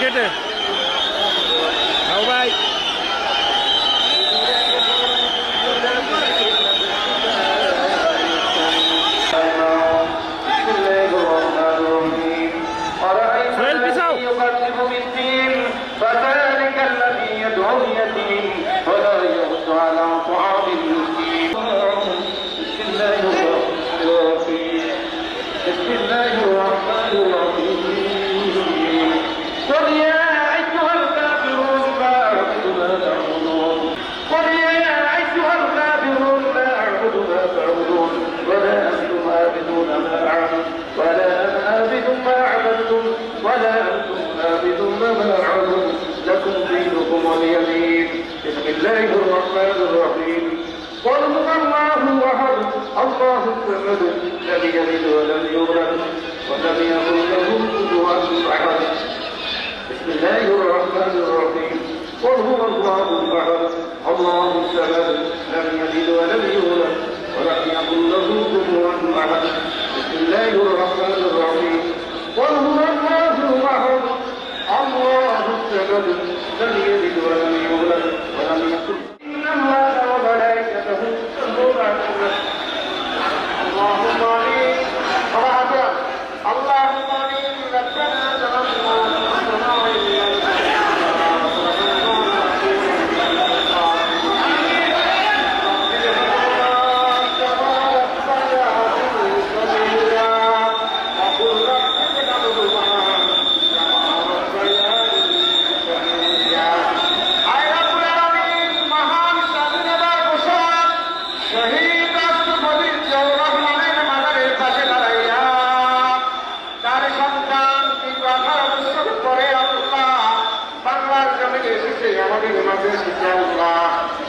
কেটে ভাই فذلك الذي يدعو اليتيم ولا يحض على طعام المسكين. بسم الله الرحمن الرحيم. بسم الله الرحمن الرحيم. قل يا أيها الكافرون لا أعبد ما تعبدون. قل يا أيها الكافرون لا أعبد ما تعبدون ولا أنتم عابدون ما أعبد ولا أنا عابد ما عبدتم ولا أنتم عابدون ما أعبد لكم دينكم ولي دين. بسم الله الرحمن الرحيم. قل هو الله أحد الله الصمد لم يلد ولم يولد ولم يكن له كفوا أحد. بسم الله الرحمن الرحيم. قل هو الله أحد الله الصمد لم يلد ولم يولد ولم يكن له كفوا أحد. بسم الله الرحمن الرحيم. قل هو الله أحد الله الصمد لم يلد ولم يولد ولم يكن. إن الله وملائكته يصلون على النبي. اللهم آمين. اللهم آمين. ربنا ظلمنا أنفسنا وإن لم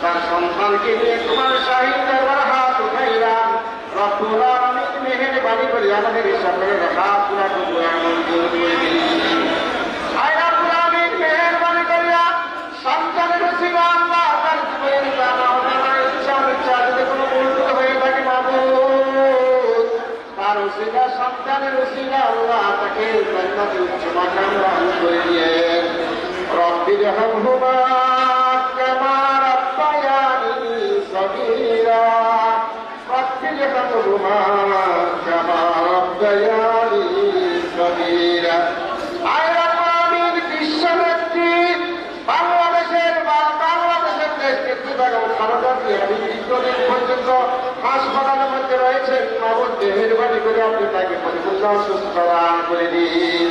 তার সন্তানকে নিয়ে তোমার শাহী দরবার হাত উঠাইলাম। রব্বুল আলামিন মেহেরবানি করে আমাদের সকলের হাত পুরা মঞ্জুর করে দিন। আয় রব্বুল আলামিন মেহেরবানি করিয়া সন্তানের উসিলা আল্লাহ তার জীবনের জানা ইচ্ছা যদি কোনো ভুল হয়ে থাকে মাবুদ তার উসিলা সন্তানের উসিলা আল্লাহ তাকে জান্নাতে উচ্চ মাকাম দান করে দিয়ে। রব্বির হামহুমা কামা রাব্বায়ানি সগীরা রব্বির হামহুমা কামা রাব্বায়ানি সগীরা। আয় রব্বুল আলামিন বিশ্বনেত্রী বাংলাদেশের নেতৃত্ব বেগম খালেদা জিয়া দীর্ঘদিন পর্যন্ত হাসপাতালের মধ্যে রয়েছেন। মাবুদ মেহেরবানি করে আপনি তাকে পরিপূর্ণ সুস্থ দান করে দিন।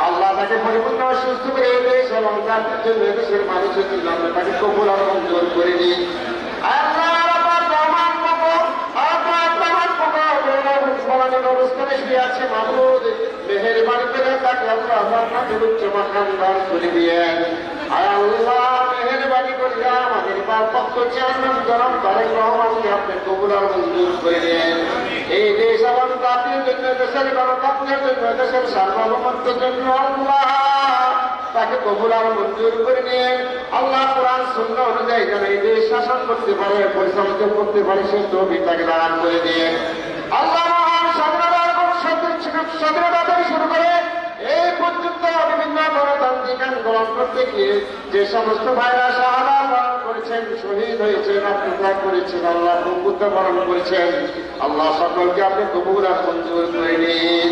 আল্লাহ তাকে পরিপূর্ণ সুস্থ করে দেশ এবং জাতির জন্য দেশের মানুষের জন্য আপনি তাকে কবুল আর মঞ্জুর করে দিন। অবস্থানে শুয়ে আছে মাবুদ মেহেরবানি করে তাকে আল্লাহ উচ্চ মাকাম দান করে দিয়েন। আয় আল্লাহ মেহেরবানি করিয়া আমাদের ভারপ্রাপ্ত চেয়ারম্যান জনাব তারেক রহমানকে আপনি কবুল আর মঞ্জুর করে দিয়েন। এই দেশ এবং জাতির জন্য দেশের গণতন্ত্রের জন্য দেশের সার্বভৌমত্বের জন্য আল্লাহ তাকে কবুল আর মঞ্জুর করে নিয়েন। আল্লাহ কোরআন সুন্নাহ অনুযায়ী যেন এই দেশ শাসন করতে পারে পরিচালিত করতে পারে সে তৌফিক তাকে দান করে দিয়ে। আল্লাহ মহান স্বাধীনতা এবং স্বাধীনতা থেকে শুরু করে এই পর্যন্ত বিভিন্ন গণতান্ত্রিক আন্দোলন করতে গিয়ে যে সমস্ত ভাইরা শাহাদাত বরণ করেছেন শহীদ হয়েছেন আত্মত্যাগ করেছেন আল্লাহ বঙ্গুত্ব বরণ করেছেন আল্লাহ সকলকে আপনি কবুল আর মঞ্জুর করে নিন।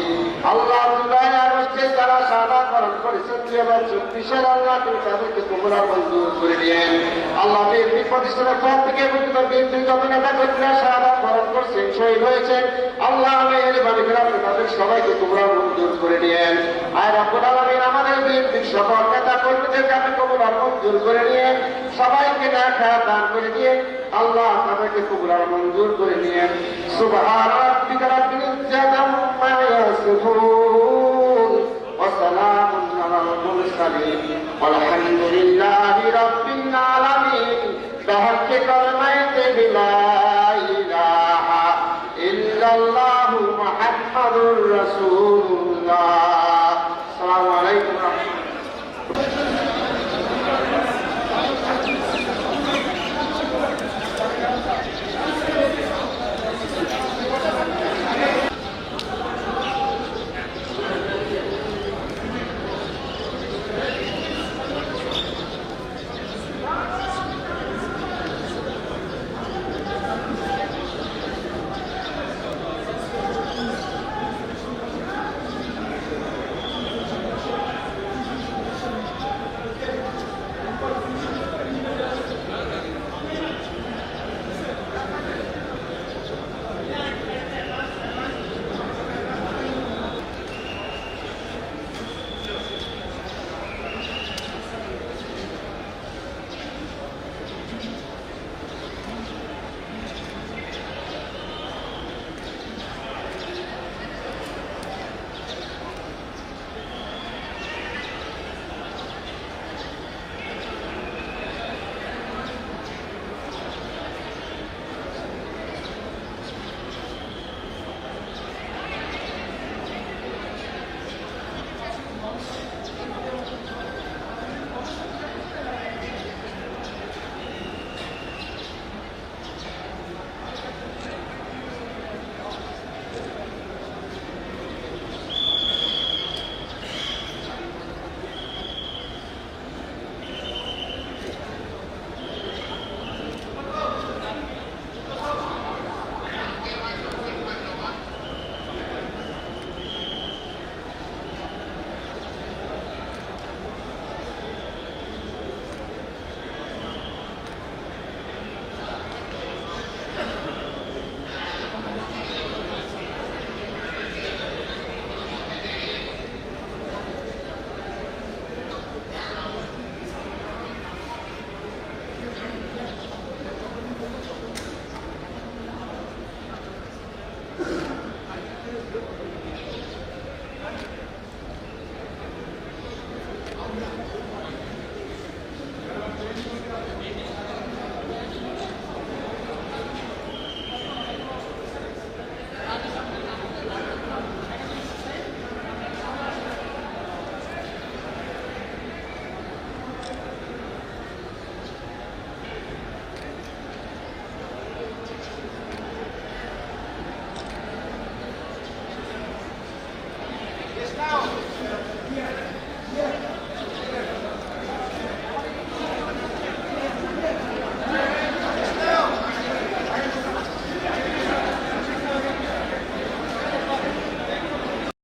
আল্লাহ জুলাই আগস্টে যারা শাহাদাত বরণ করেছেন 2024 আল্লাহ তুমি তাদেরকে কবুল আর মঞ্জুর করে নিন। আল্লাহ বিএনপি প্রতিষ্ঠানের পর থেকে পর্যন্ত বিএনপির যত নেতা কর্মীরা শাহাদাত বরণ করছেন শহীদ হয়েছেন আল্লাহ মেহেরবানি করে আপনি তাদের সবাইকে কবুল আর মঞ্জুর করে নিন। আয় রব্বুল আলামিন আমাদের বিএনপির সকল নেতা কর্মীদেরকে আপনি কবুল আর মঞ্জুর করে নিয়ে সবাইকে নেখায়াত দান করে দিয়ে আল্লাহ তাদেরকে কবুল আর মঞ্জুর করে নিয়ে। সুবহান রাব্বিকা রাব্বিল ইজ্জাতি আম্মা ইয়াসিফুন ওয়া সালামুন আলাল মুরসালিন ওয়ালহামদুলিল্লাহি রাব্বিল আলামিন।